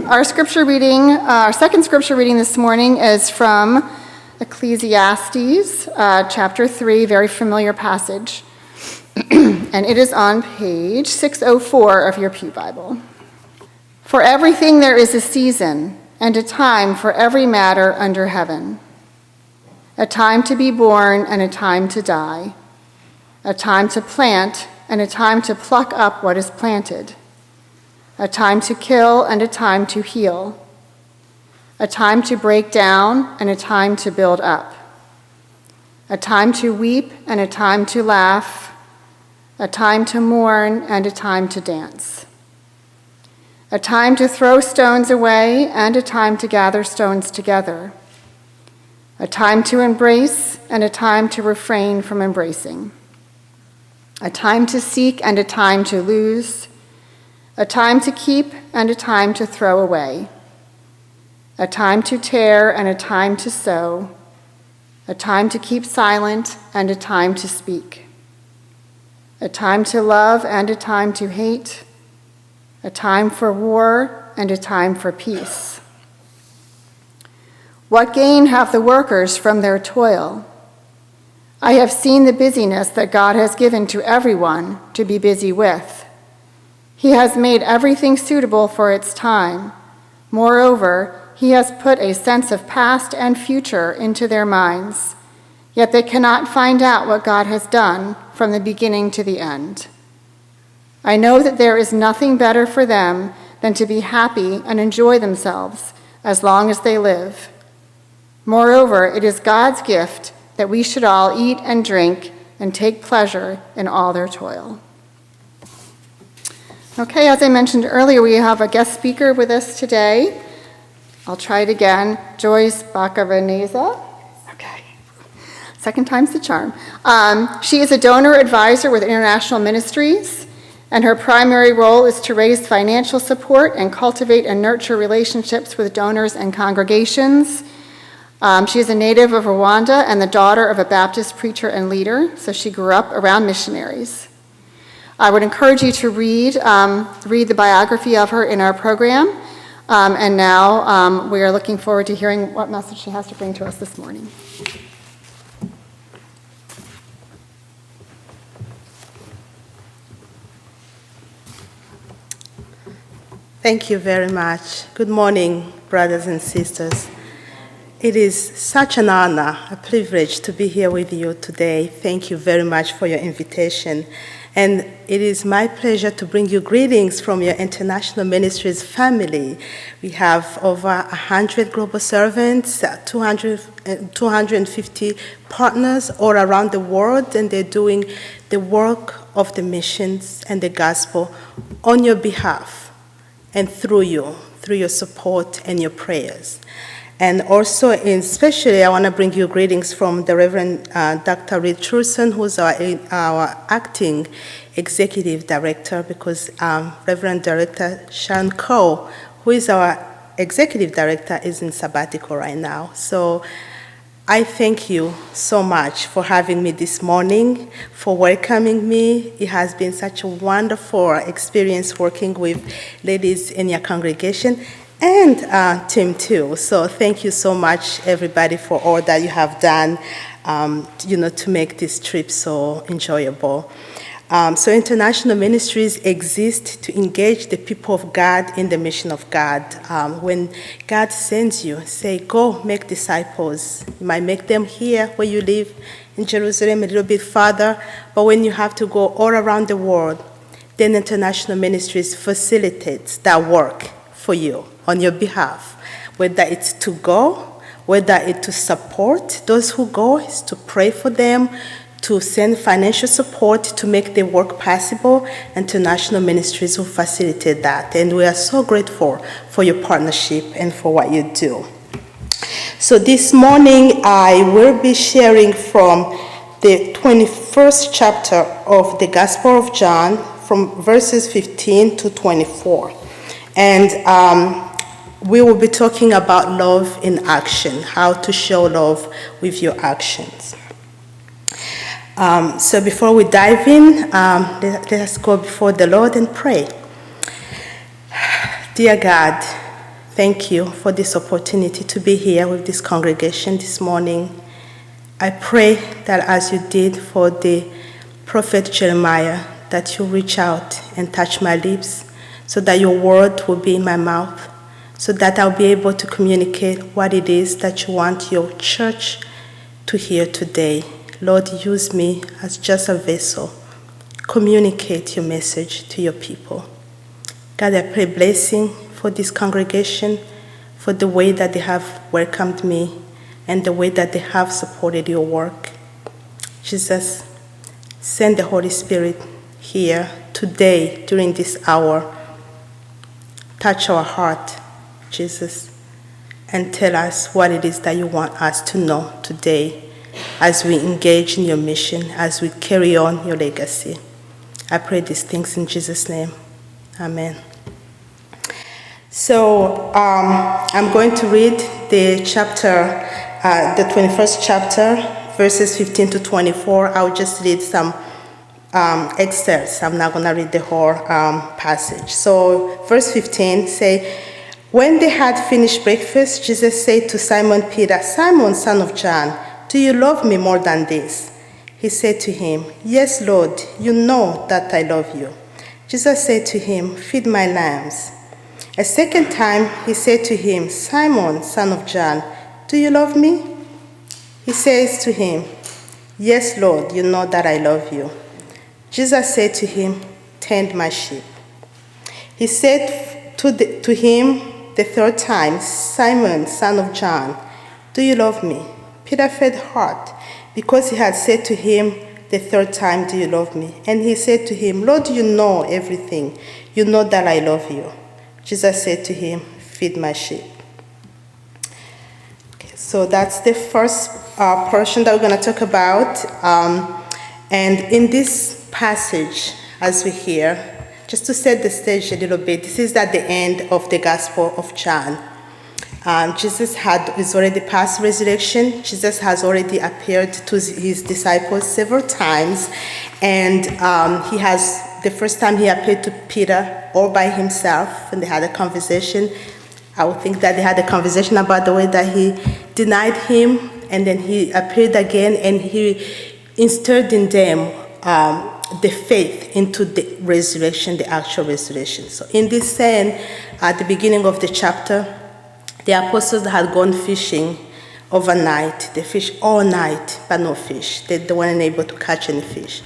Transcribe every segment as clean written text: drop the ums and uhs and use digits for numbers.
Our second scripture reading this morning is from Ecclesiastes, chapter 3, very familiar passage. And it is on page 604 of your Pew Bible. For everything there is a season and a time for every matter under heaven. A time to be born and a time to die. A time to plant and a time to pluck up what is planted. A time to kill and a time to heal. A time to break down and a time to build up. A time to weep and a time to laugh. A time to mourn and a time to dance. A time to throw stones away and a time to gather stones together. A time to embrace and a time to refrain from embracing. A time to seek and a time to lose. A time to keep and a time to throw away. A time to tear and a time to sow. A time to keep silent and a time to speak. A time to love and a time to hate. A time for war and a time for peace. What gain have the workers from their toil? I have seen the busyness that God has given to everyone to be busy with. He has made everything suitable for its time. Moreover, he has put a sense of past and future into their minds, yet they cannot find out what God has done from the beginning to the end. I know that there is nothing better for them than to be happy and enjoy themselves as long as they live. Moreover, it is God's gift that we should all eat and drink and take pleasure in all their toil. Okay, as I mentioned earlier, we have a guest speaker with us today. I'll try it again. Joyce Bagiraneza. Okay. Second time's the charm. She is a donor advisor with International Ministries, and her primary role is to raise financial support and cultivate and nurture relationships with donors and congregations. She is a native of Rwanda and the daughter of a Baptist preacher and leader, so she grew up around missionaries. I would encourage you to read the biography of her in our program, and now we are looking forward to hearing what message she has to bring to us this morning. Thank you very much. Good morning, brothers and sisters. It is such an honor, a privilege to be here with you today. Thank you very much for your invitation. And it is my pleasure to bring you greetings from your International Ministries family. We have over 100 global servants, 250 partners all around the world, and they're doing the work of the missions and the gospel on your behalf and through your support and your prayers. And also, especially, I want to bring you greetings from the Reverend Dr. Reed Truson, who's our acting executive director, because Reverend Director Sharon Coe, who is our executive director, is in sabbatical right now. So I thank you so much for having me this morning, for welcoming me. It has been such a wonderful experience working with ladies in your congregation, and team too. So thank you so much, everybody, for all that you have done, to make this trip so enjoyable. So International Ministries exist to engage the people of God in the mission of God. When God sends you, say, go make disciples. You might make them here where you live in Jerusalem, a little bit farther, but when you have to go all around the world, then International Ministries facilitates that work for you on your behalf, whether it's to go, whether it's to support those who go, is to pray for them, to send financial support to make the work possible. International Ministries will facilitate that. And we are so grateful for your partnership and for what you do. So this morning, I will be sharing from the 21st chapter of the Gospel of John, from verses 15 to 24. And we will be talking about love in action, how to show love with your actions. So before we dive in, let us go before the Lord and pray. Dear God, thank you for this opportunity to be here with this congregation this morning. I pray that as you did for the prophet Jeremiah, that you reach out and touch my lips so that your word will be in my mouth, so that I'll be able to communicate what it is that you want your church to hear today. Lord, use me as just a vessel. Communicate your message to your people. God, I pray blessing for this congregation, for the way that they have welcomed me and the way that they have supported your work. Jesus, send the Holy Spirit here today during this hour. Touch our heart, Jesus, and tell us what it is that you want us to know today as we engage in your mission, as we carry on your legacy. I pray these things in Jesus' name. Amen. So I'm going to read the chapter, the 21st chapter, verses 15 to 24. I'll just read some excerpts. I'm not going to read the whole passage. So verse 15 say, when they had finished breakfast, Jesus said to Simon Peter, Simon, son of John, do you love me more than this? He said to him, yes, Lord, you know that I love you. Jesus said to him, feed my lambs. A second time he said to him, Simon, son of John, do you love me? He says to him, yes, Lord, you know that I love you. Jesus said to him, tend my sheep. He said to him the third time, Simon, son of John, do you love me? Peter felt hurt because he had said to him the third time, do you love me? And he said to him, Lord, you know everything. You know that I love you. Jesus said to him, feed my sheep. Okay, so that's the first portion that we're going to talk about. And in this passage, as we hear, just to set the stage a little bit, this is at the end of the Gospel of John. Jesus is already past resurrection. Jesus has already appeared to his disciples several times. And the first time he appeared to Peter all by himself, and they had a conversation. I would think that they had a conversation about the way that he denied him, and then he appeared again, and he instilled in them the faith into the resurrection, the actual resurrection. So in this sense, at the beginning of the chapter, the apostles had gone fishing overnight. They fished all night, but no fish. They weren't able to catch any fish.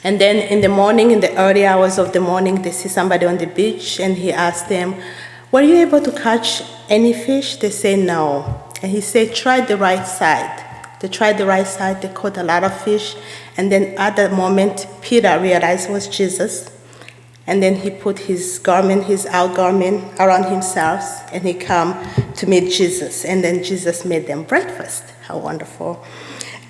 And then in the morning, in the early hours of the morning, they see somebody on the beach, and he asked them, were you able to catch any fish? They say no. And he said, try the right side. They tried the right side. They caught a lot of fish. And then at that moment, Peter realized it was Jesus. And then he put his garment, his out garment, around himself, and he came to meet Jesus. And then Jesus made them breakfast. How wonderful.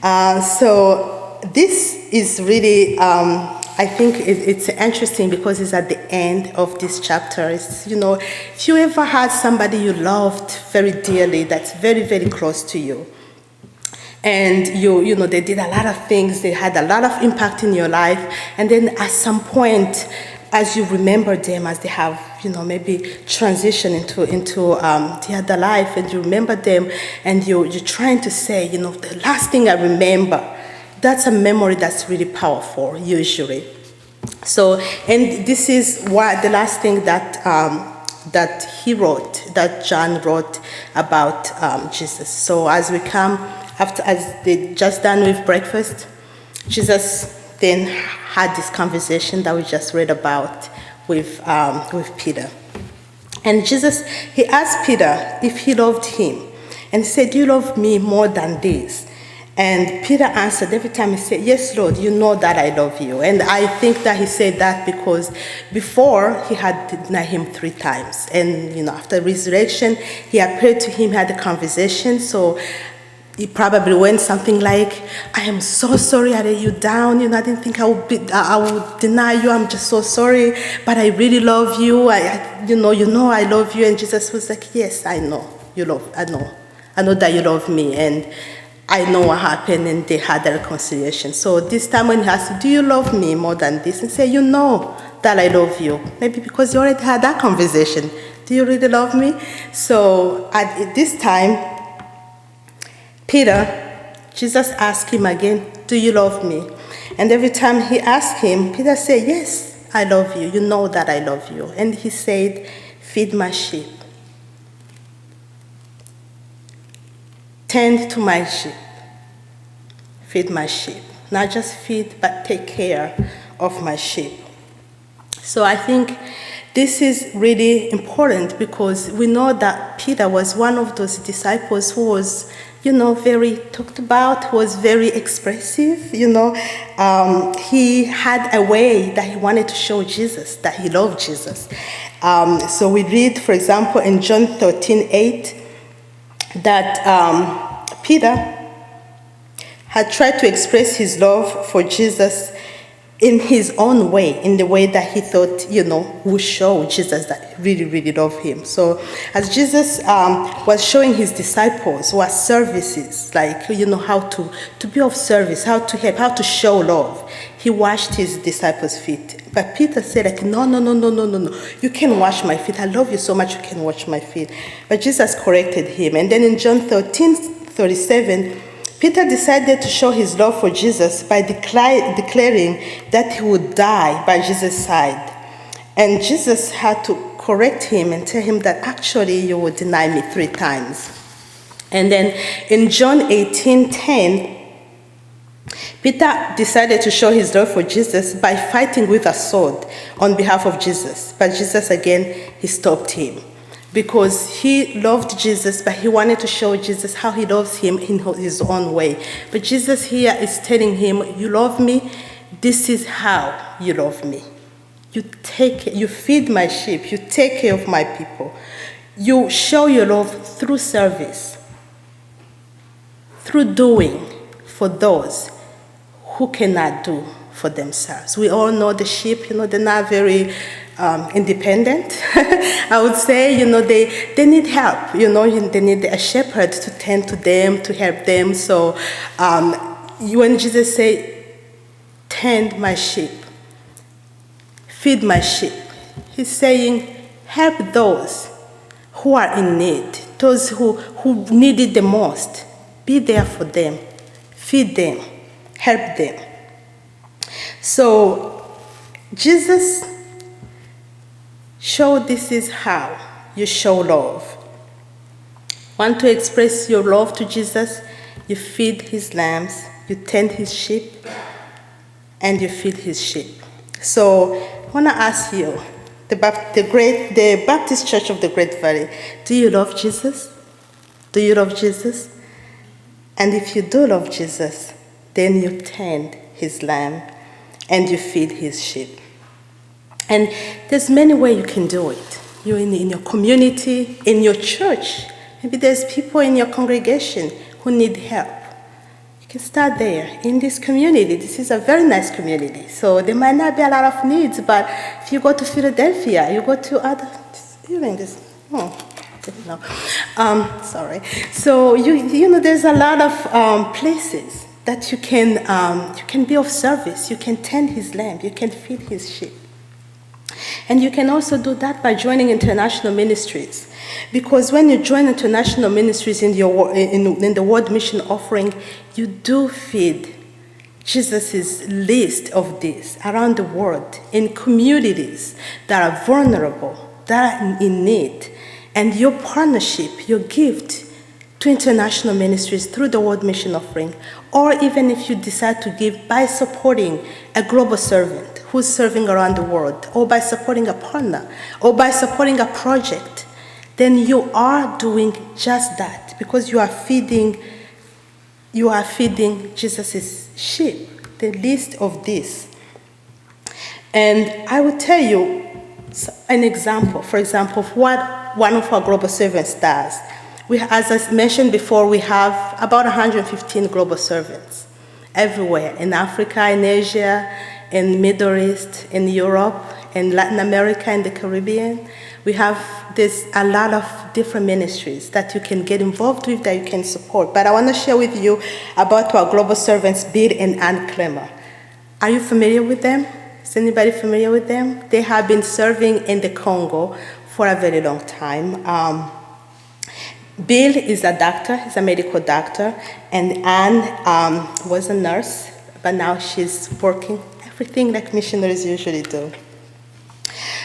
So this is really, I think it's interesting because it's at the end of this chapter. It's, if you ever had somebody you loved very dearly, that's very, very close to you, and they did a lot of things, they had a lot of impact in your life, and then at some point, as you remember them, as they have, maybe transition into the other life, and you remember them, and you're trying to say, the last thing I remember, that's a memory that's really powerful, usually. So, and this is what the last thing that he wrote, that John wrote about Jesus. So as we come, as they just done with breakfast, Jesus then had this conversation that we just read about with Peter. And Jesus, he asked Peter if he loved him. And he said, do you love me more than this? And Peter answered every time, he said, yes, Lord, you know that I love you. And I think that he said that because before he had denied him 3 times. And, after resurrection, he appeared to him, had a conversation. So he probably went something like, I am so sorry I let you down. I didn't think I would deny you. I'm just so sorry, but I really love you. I love you. And Jesus was like, yes, I know I know that you love me. And I know what happened, and they had a reconciliation. So this time when he asked, do you love me more than this? And say, you know that I love you. Maybe because you already had that conversation. Do you really love me? So at this time, Jesus asked him again, do you love me? And every time he asked him, Peter said, yes, I love you. You know that I love you. And he said, feed my sheep. Tend to my sheep. Feed my sheep. Not just feed, but take care of my sheep. So I think this is really important because we know that Peter was one of those disciples who was, very talked about, who was very expressive, He had a way that he wanted to show Jesus, that he loved Jesus. So we read, for example, in John 13:8, that Peter had tried to express his love for Jesus in his own way, in the way that he thought, would show Jesus that he really, really loved him. So as Jesus was showing his disciples what services, like, how to be of service, how to help, how to show love, he washed his disciples' feet. But Peter said, like, no, you can wash my feet. I love you so much, you can wash my feet. But Jesus corrected him. And then in John 13:37, Peter decided to show his love for Jesus by declaring that he would die by Jesus' side. And Jesus had to correct him and tell him that actually you will deny me 3 times. And then in John 18:10, Peter decided to show his love for Jesus by fighting with a sword on behalf of Jesus. But Jesus, again, he stopped him, because he loved Jesus, but he wanted to show Jesus how he loves him in his own way. But Jesus here is telling him, you love me, this is how you love me. You feed my sheep, you take care of my people. You show your love through service, through doing for those who cannot do for themselves. We all know the sheep, they're not very independent. I would say, they need help. They need a shepherd to tend to them, to help them. So when Jesus said, tend my sheep, feed my sheep, he's saying, help those who are in need, those who need it the most. Be there for them, feed them, help them. So Jesus showed this is how you show love. Want to express your love to Jesus? You feed his lambs, you tend his sheep, and you feed his sheep. So I want to ask you, the Baptist Church of the Great Valley, do you love Jesus? Do you love Jesus? And if you do love Jesus, then you tend his lamb and you feed his sheep. And there's many ways you can do it. You're in your community, in your church. Maybe there's people in your congregation who need help. You can start there, in this community. This is a very nice community. So there might not be a lot of needs, but if you go to Philadelphia, you go to other, sorry. So there's a lot of places that you can be of service. You can tend his lamb. You can feed his sheep. And you can also do that by joining International Ministries. Because when you join International Ministries in the World Mission Offering, you do feed Jesus' list of this around the world in communities that are vulnerable, that are in need. And your partnership, your gift to International Ministries through the World Mission Offering, or even if you decide to give by supporting a global servant who's serving around the world, or by supporting a partner, or by supporting a project, then you are doing just that, because you are feeding Jesus' sheep, the list of this. And I will tell you an example, for example, of what one of our global servants does. As I mentioned before, we have about 115 global servants everywhere, in Africa, in Asia, in Middle East, in Europe, in Latin America, in the Caribbean. There's a lot of different ministries that you can get involved with, that you can support. But I want to share with you about our global servants, Bill and Ann Clemmer. Are you familiar with them? Is anybody familiar with them? They have been serving in the Congo for a very long time. Bill is a doctor, he's a medical doctor, and Anne was a nurse, but now she's working everything like missionaries usually do.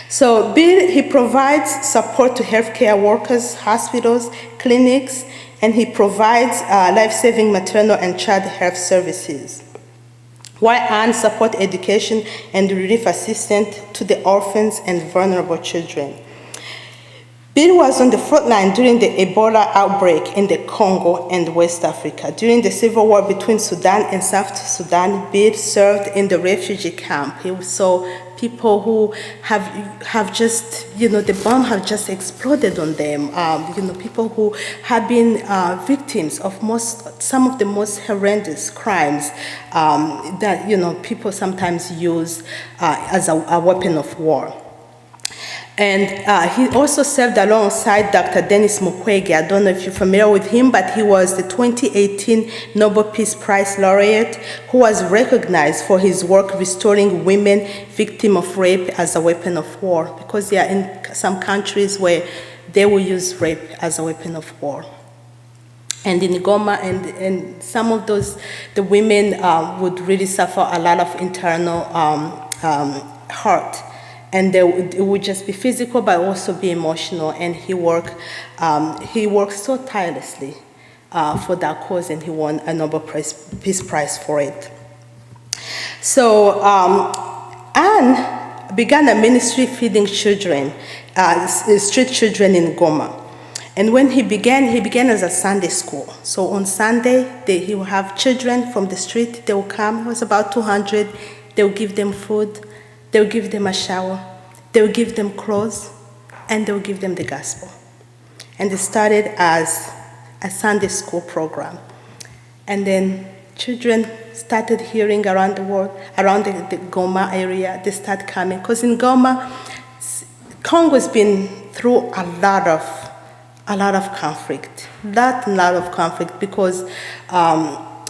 So Bill, he provides support to healthcare workers, hospitals, clinics, and he provides life-saving maternal and child health services. While Anne supports education and relief assistance to the orphans and vulnerable children. Bill was on the front line during the Ebola outbreak in the Congo and West Africa. During the civil war between Sudan and South Sudan, Bill served in the refugee camp. He saw people who have just, the bomb have just exploded on them. People who have been victims of some of the most horrendous crimes that, people sometimes use as a weapon of war. And he also served alongside Dr. Denis Mukwege. I don't know if you're familiar with him, but he was the 2018 Nobel Peace Prize laureate who was recognized for his work restoring women victims of rape as a weapon of war, because there are in some countries where they will use rape as a weapon of war. And in Goma, and some of those, the women would really suffer a lot of internal hurt. And it would just be physical, but also be emotional. And he worked so tirelessly for that cause, and he won a Nobel Peace Prize for it. So Anne began a ministry feeding children, street children in Goma. And when he began as a Sunday school. So on Sunday, he would have children from the street. They would come. It was about 200. They would give them food. They will give them a shower, they will give them clothes, and they will give them the gospel. And it started as a Sunday school program. And then children started hearing around the world, around the Goma area, they start coming. Because in Goma, Congo's been through a lot of conflict,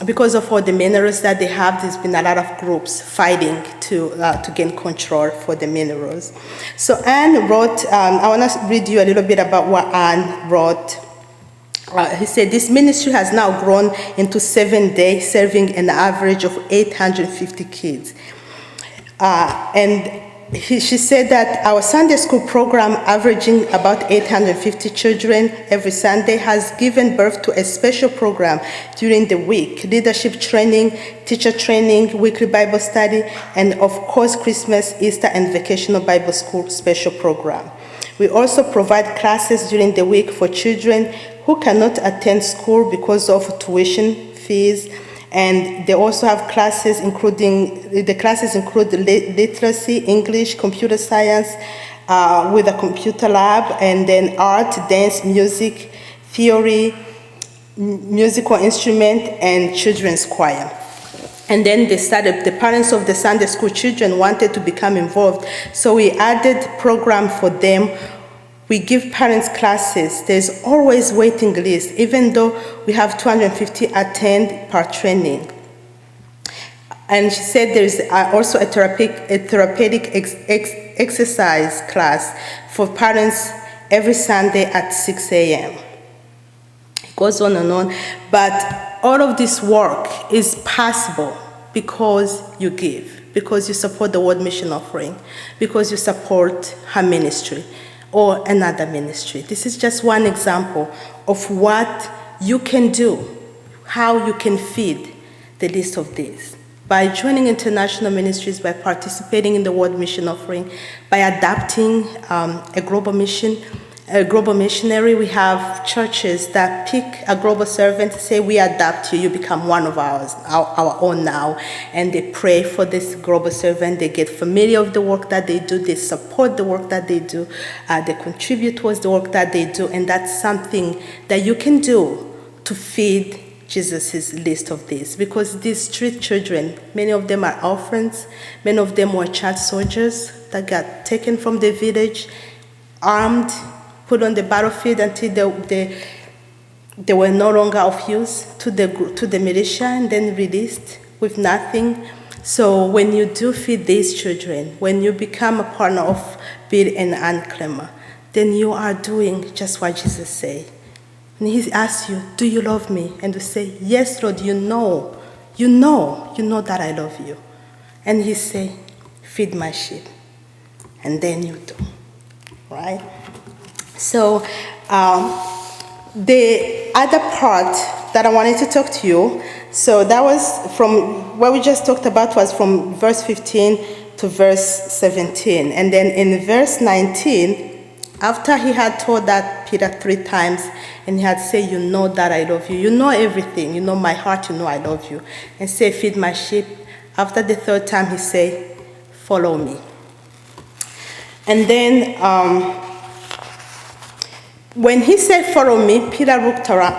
because of all the minerals that they have. There's been a lot of groups fighting to gain control for the minerals. So Anne wrote, I want to read you a little bit about what Anne wrote. He said, this ministry has now grown into 7 days, serving an average of 850 kids. She said that our Sunday school program, averaging about 850 children every Sunday, has given birth to a special program during the week: leadership training, teacher training, weekly Bible study, and of course Christmas, Easter, and vacational Bible school special program. We also provide classes during the week for children who cannot attend school because of tuition fees. And they also have classes include literacy, English, computer science, with a computer lab, and then art, dance, music, theory, musical instrument, and children's choir. And then the parents of the Sunday school children wanted to become involved, so we added program for them. We give parents classes. There's always waiting list, even though we have 250 attend per training. And she said there's also a therapeutic exercise class for parents every Sunday at 6 a.m. It goes on and on. But all of this work is possible because you give, because you support the World Mission Offering, because you support her ministry or another ministry. This is just one example of what you can do, how you can feed the least of these. By joining International Ministries, by participating in the World Mission Offering, by adopting a global missionary. We have churches that pick a global servant, say, we adopt you, you become one of our own now. And they pray for this global servant. They get familiar with the work that they do. They support the work that they do. They contribute towards the work that they do. And that's something that you can do to feed Jesus' list of these. Because these street children, many of them are orphans. Many of them were child soldiers that got taken from the village, armed, put on the battlefield until they were no longer of use to the militia, and then released with nothing. So when you do feed these children, when you become a partner of Bill and Ann Clemmer, then you are doing just what Jesus said. And he asks you, do you love me? And you say, yes, Lord, you know that I love you. And he say, feed my sheep. And then you do, right? So the other part that I wanted to talk to you, so that was from what we just talked about, was from verse 15 to verse 17. And then in verse 19, after he had told that Peter 3 times, and he had said, you know that I love you. You know everything. You know my heart. You know I love you. And say, feed my sheep. After the 3rd time, he said, follow me. And then when he said, follow me, Peter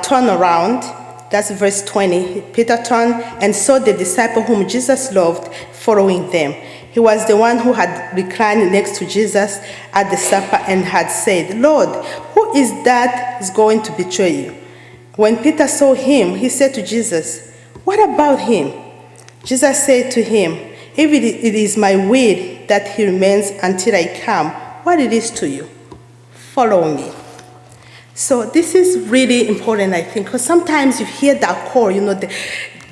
turned around. That's verse 20. Peter turned and saw the disciple whom Jesus loved following them. He was the one who had reclined next to Jesus at the supper and had said, Lord, who is that is going to betray you? When Peter saw him, he said to Jesus, what about him? Jesus said to him, if it is my will that he remains until I come, what it is to you? Follow me. So this is really important, I think, because sometimes you hear that call,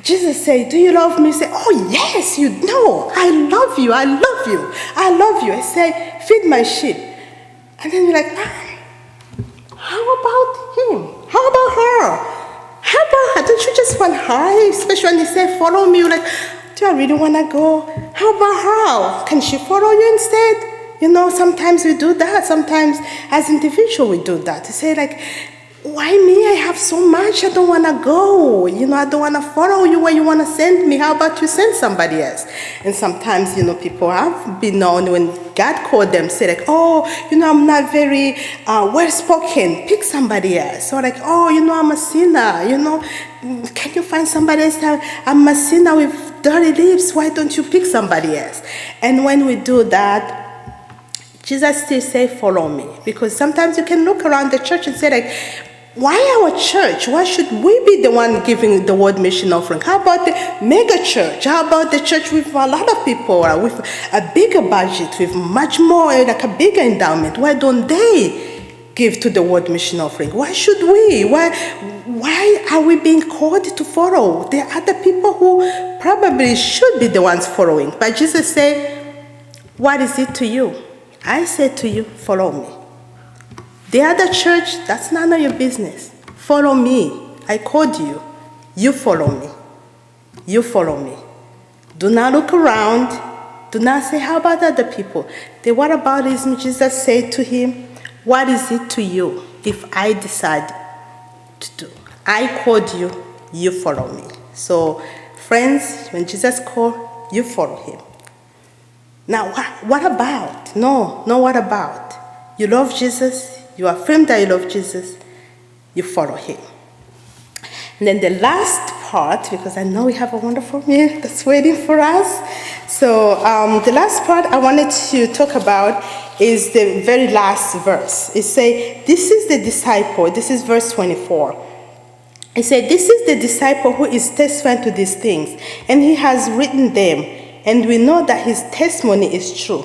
Jesus say, do you love me? You say, oh, yes, you know. I love you. I love you. I love you. I say, feed my sheep. And then you're like, how about him? How about her? How about her? Don't you just want her? Especially when you say, follow me. You're like, do I really want to go? How about her? Can she follow you instead? Sometimes we do that. Sometimes as individuals we do that. To say like, why me? I have so much. I don't want to go. I don't want to follow you where you want to send me. How about you send somebody else? And sometimes, people have been known when God called them, say like, oh, I'm not very well-spoken. Pick somebody else. Or like, oh, I'm a sinner. Can you find somebody else? I'm a sinner with dirty lips. Why don't you pick somebody else? And when we do that, Jesus still say, follow me. Because sometimes you can look around the church and say like, why our church? Why should we be the one giving the word mission offering? How about the mega church? How about the church with a lot of people, with a bigger budget, with much more, like a bigger endowment? Why don't they give to the word mission offering? Why should we? Why are we being called to follow? There are other people who probably should be the ones following. But Jesus said, what is it to you? I said to you, follow me. The other church, that's none of your business. Follow me. I called you. You follow me. You follow me. Do not look around. Do not say, how about other people? The whataboutism, Jesus said to him, what is it to you if I decide to do? I called you. You follow me. So, friends, when Jesus called, you follow him. Now, what about? No, what about? You love Jesus. You affirm that you love Jesus, you follow him. And then the last part, because I know we have a wonderful meal that's waiting for us. So the last part I wanted to talk about is the very last verse. It says, this is the disciple. This is verse 24. It said, this is the disciple who is testifying to these things, and he has written them, and we know that his testimony is true.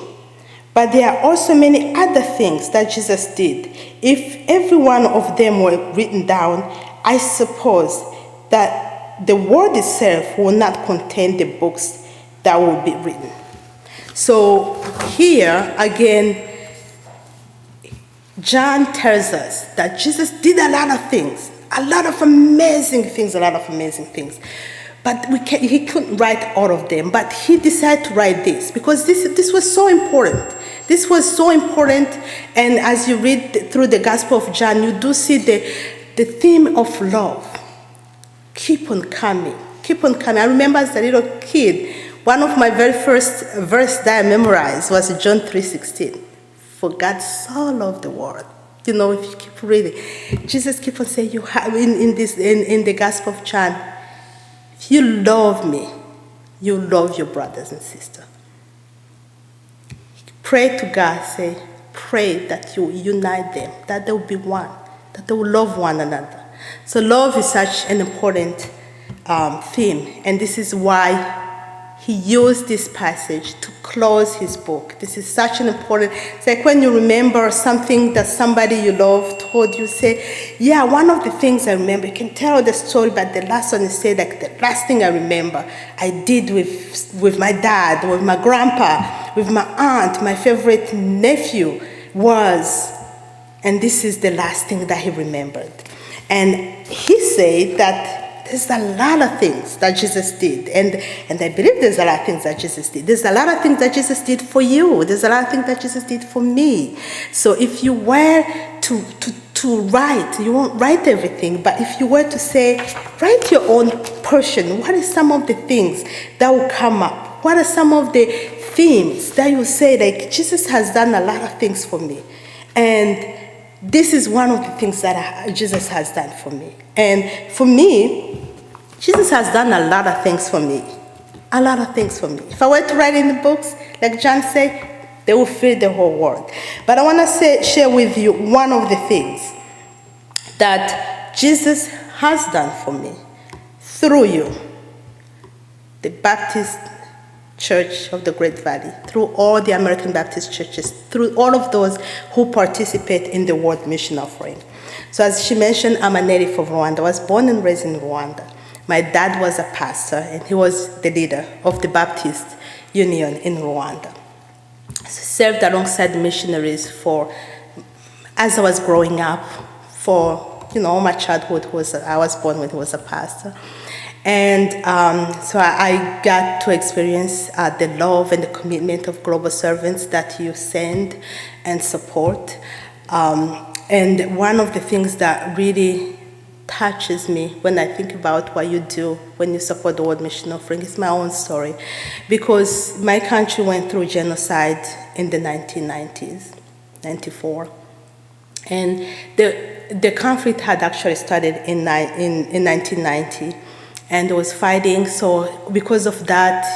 But there are also many other things that Jesus did. If every one of them were written down, I suppose that the word itself will not contain the books that will be written. So here, again, John tells us that Jesus did a lot of things, a lot of amazing things. But he couldn't write all of them. But he decided to write this because this was so important. This was so important. And as you read through the Gospel of John, you do see the theme of love. Keep on coming. Keep on coming. I remember as a little kid, one of my very first verse that I memorized was John 3:16. For God so loved the world. If you keep reading, Jesus keeps on saying, you have in the Gospel of John, if you love me, you love your brothers and sisters. Pray to God, pray that you unite them, that they will be one, that they will love one another. So love is such an important theme, and this is why he used this passage to close his book. This is such an important, it's like when you remember something that somebody you love told you, say, yeah, one of the things I remember, you can tell the story, but the last one you say, like, the last thing I remember I did with my dad, with my grandpa, with my aunt, my favorite nephew was, and this is the last thing that he remembered. And he said that there's a lot of things that Jesus did, and I believe there's a lot of things that Jesus did. There's a lot of things that Jesus did for you. There's a lot of things that Jesus did for me. So if you were to write, you won't write everything, but if you were to say, write your own portion, what are some of the things that will come up? What are some of the themes that you say, like, Jesus has done a lot of things for me, and this is one of the things that Jesus has done for me. And for me, Jesus has done a lot of things for me. A lot of things for me. If I were to write in the books, like John said, they will fill the whole world. But I want to share with you one of the things that Jesus has done for me through you, the Baptist Church of the Great Valley, through all the American Baptist churches, through all of those who participate in the World Mission Offering. So as she mentioned, I'm a native of Rwanda. I was born and raised in Rwanda. My dad was a pastor, and he was the leader of the Baptist Union in Rwanda. Served alongside missionaries as I was growing up, for all my childhood. I was born when he was a pastor. And so I got to experience the love and the commitment of global servants that you send and support. And one of the things that really touches me when I think about what you do when you support the World Mission Offering is my own story. Because my country went through genocide in the 1990s, 94. And the conflict had actually started in 1990. And there was fighting, so because of that,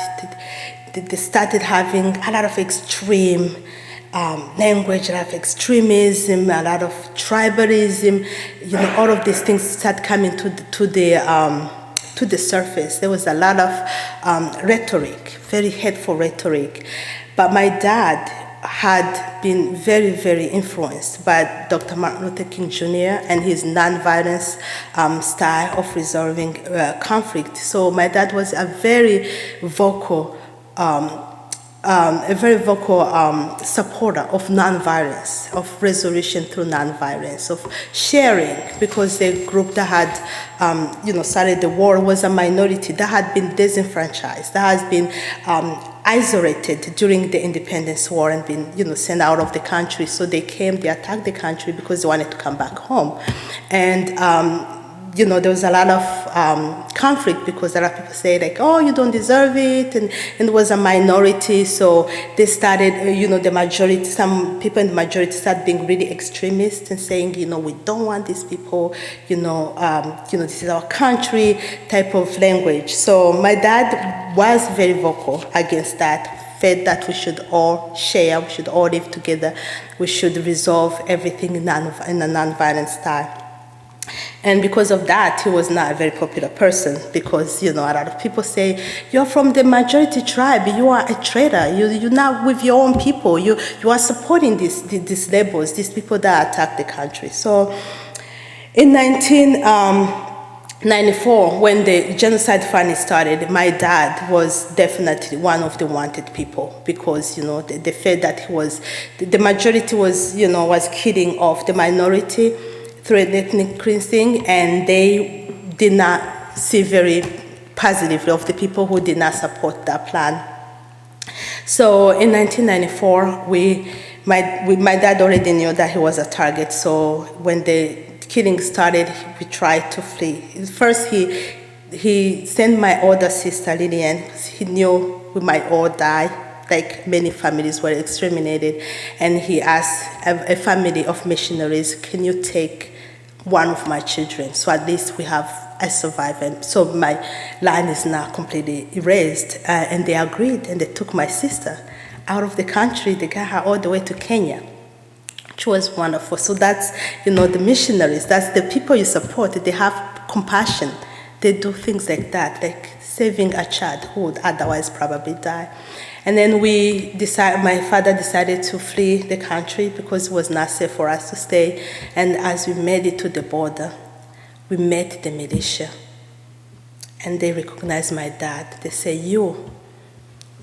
they started having a lot of extreme language, a lot of extremism, a lot of tribalism. All of these things started coming to the surface. There was a lot of rhetoric, very hateful rhetoric. But my dad had been very, very influenced by Dr. Martin Luther King Jr. and his nonviolence style of resolving conflict. So my dad was a very vocal supporter of nonviolence, of resolution through nonviolence, of sharing, because the group that had, started the war was a minority that had been disenfranchised, that has been isolated during the independence war and been, sent out of the country. So they attacked the country because they wanted to come back home. And there was a lot of conflict because a lot of people say, like, oh, you don't deserve it, and it was a minority, so they started, the majority, some people in the majority started being really extremist and saying, we don't want these people, this is our country type of language. So my dad was very vocal against that, felt that we should all share, we should all live together, we should resolve everything in a nonviolent style. And because of that, he was not a very popular person because, a lot of people say, you're from the majority tribe, you are a traitor, you're not with your own people, you are supporting these labels, these people that attack the country. So in 1994, when the genocide finally started, my dad was definitely one of the wanted people because, they felt that the majority was killing off the minority through ethnic cleansing, and they did not see very positively of the people who did not support that plan. So in 1994, my dad already knew that he was a target. So when the killing started, we tried to flee. First, he sent my older sister Lillian because he knew we might all die. Like many families were exterminated, and he asked a family of missionaries, can you take one of my children, so at least we have a survivor. So my line is now completely erased, and they agreed, and they took my sister out of the country. They got her all the way to Kenya, which was wonderful. So that's, the missionaries, that's the people you support. They have compassion. They do things like that, like saving a child who would otherwise probably die. And then my father decided to flee the country because it was not safe for us to stay. And as we made it to the border, we met the militia. And they recognized my dad. They say, you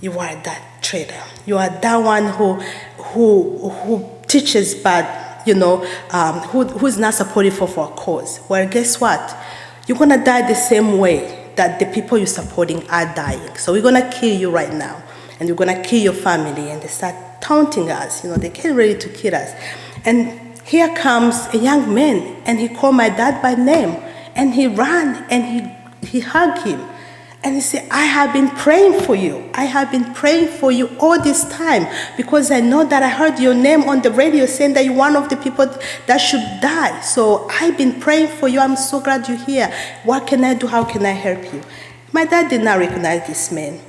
are that traitor. You are that one who teaches bad, who's not supportive of our cause. Well, guess what? You're going to die the same way that the people you're supporting are dying. So we're going to kill you right now. And we're going to kill your family. And they start taunting us. They get ready to kill us. And here comes a young man, and he called my dad by name. And he ran, and he hugged him. And he said, I have been praying for you. I have been praying for you all this time because I know that I heard your name on the radio saying that you're one of the people that should die. So I've been praying for you. I'm so glad you're here. What can I do? How can I help you? My dad did not recognize this man.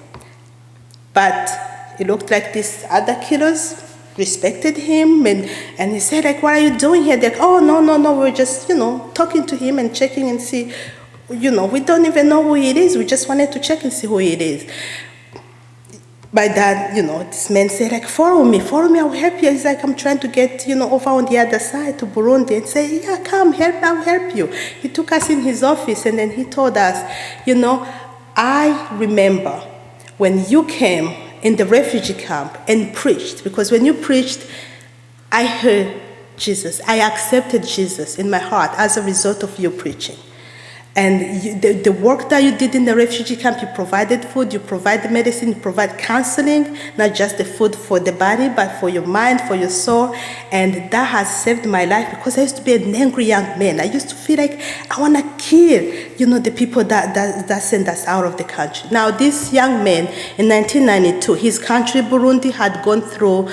But it looked like these other killers respected him. And he said, like, what are you doing here? They're like, oh, no. We're just, talking to him and checking and see. We don't even know who it is. We just wanted to check and see who it is. My dad, this man said, like, follow me, I will help you. He's like, I'm trying to get, over on the other side to Burundi, and say, yeah, come, I'll help you. He took us in his office, and then he told us, I remember when you came in the refugee camp and preached, because when you preached, I heard Jesus. I accepted Jesus in my heart as a result of your preaching. And the work that you did in the refugee camp, you provided food, you provided medicine, you provide counseling, not just the food for the body, but for your mind, for your soul. And that has saved my life because I used to be an angry young man. I used to feel like I want to kill, the people that sent us out of the country. Now, this young man, in 1992, his country, Burundi, had gone through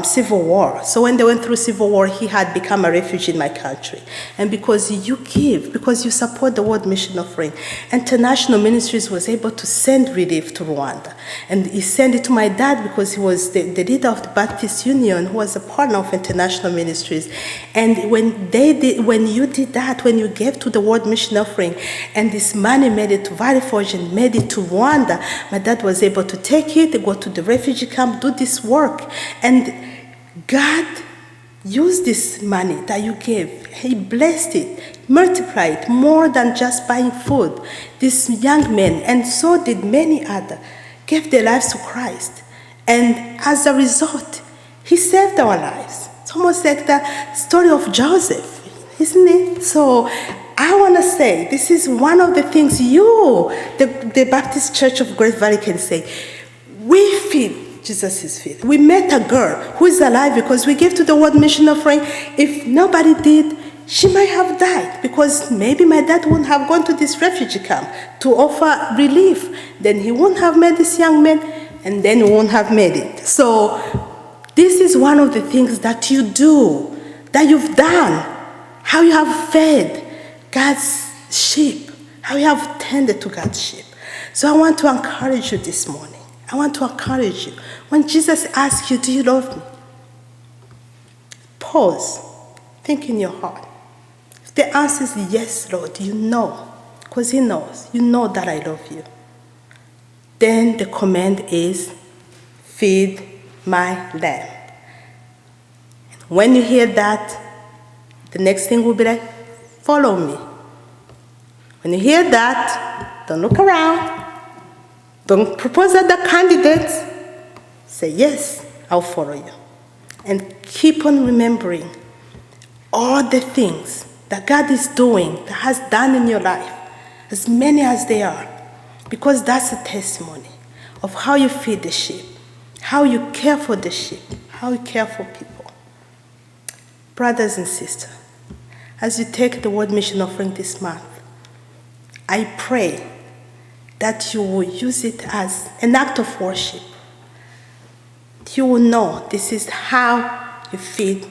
civil war. So when they went through civil war, he had become a refugee in my country. And because you give, because you support the World Mission Offering, International Ministries was able to send relief to Rwanda. And he sent it to my dad because he was the leader of the Baptist Union, who was a partner of International Ministries. And when you did that, when you gave to the World Mission Offering, and this money made it to Valley Forge and made it to Rwanda, my dad was able to take it, go to the refugee camp, do this work. And God used this money that you gave. He blessed it, multiplied it more than just buying food. This young man, and so did many others, gave their lives to Christ. And as a result, he saved our lives. It's almost like the story of Joseph, isn't it? So I want to say, this is one of the things the Baptist Church of Great Valley can say. We feed Jesus' feet. We met a girl who is alive because we gave to the World Mission Offering. If nobody did, she might have died because maybe my dad wouldn't have gone to this refugee camp to offer relief. Then he wouldn't have met this young man, and then we wouldn't have made it. So this is one of the things that you do, that you've done, how you have fed God's sheep, how you have tended to God's sheep. So I want to encourage you this morning. I want to encourage you. When Jesus asks you, do you love me? Pause. Think in your heart. If the answer is yes, Lord, you know, because he knows. You know that I love you. Then the command is, feed my lamb. And when you hear that, the next thing will be like, follow me. When you hear that, don't look around. Don't propose other candidates. Say, yes, I'll follow you. And keep on remembering all the things that God is doing, that has done in your life, as many as they are, because that's a testimony of how you feed the sheep, how you care for the sheep, how you care for people. Brothers and sisters, as you take the World Mission Offering this month, I pray that you will use it as an act of worship. You will know this is how you feed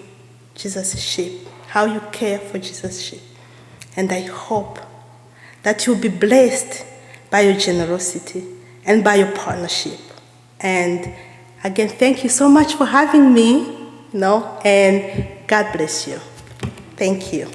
Jesus' sheep, how you care for Jesus' sheep. And I hope that you'll be blessed by your generosity and by your partnership. And again, thank you so much for having me, and God bless you. Thank you.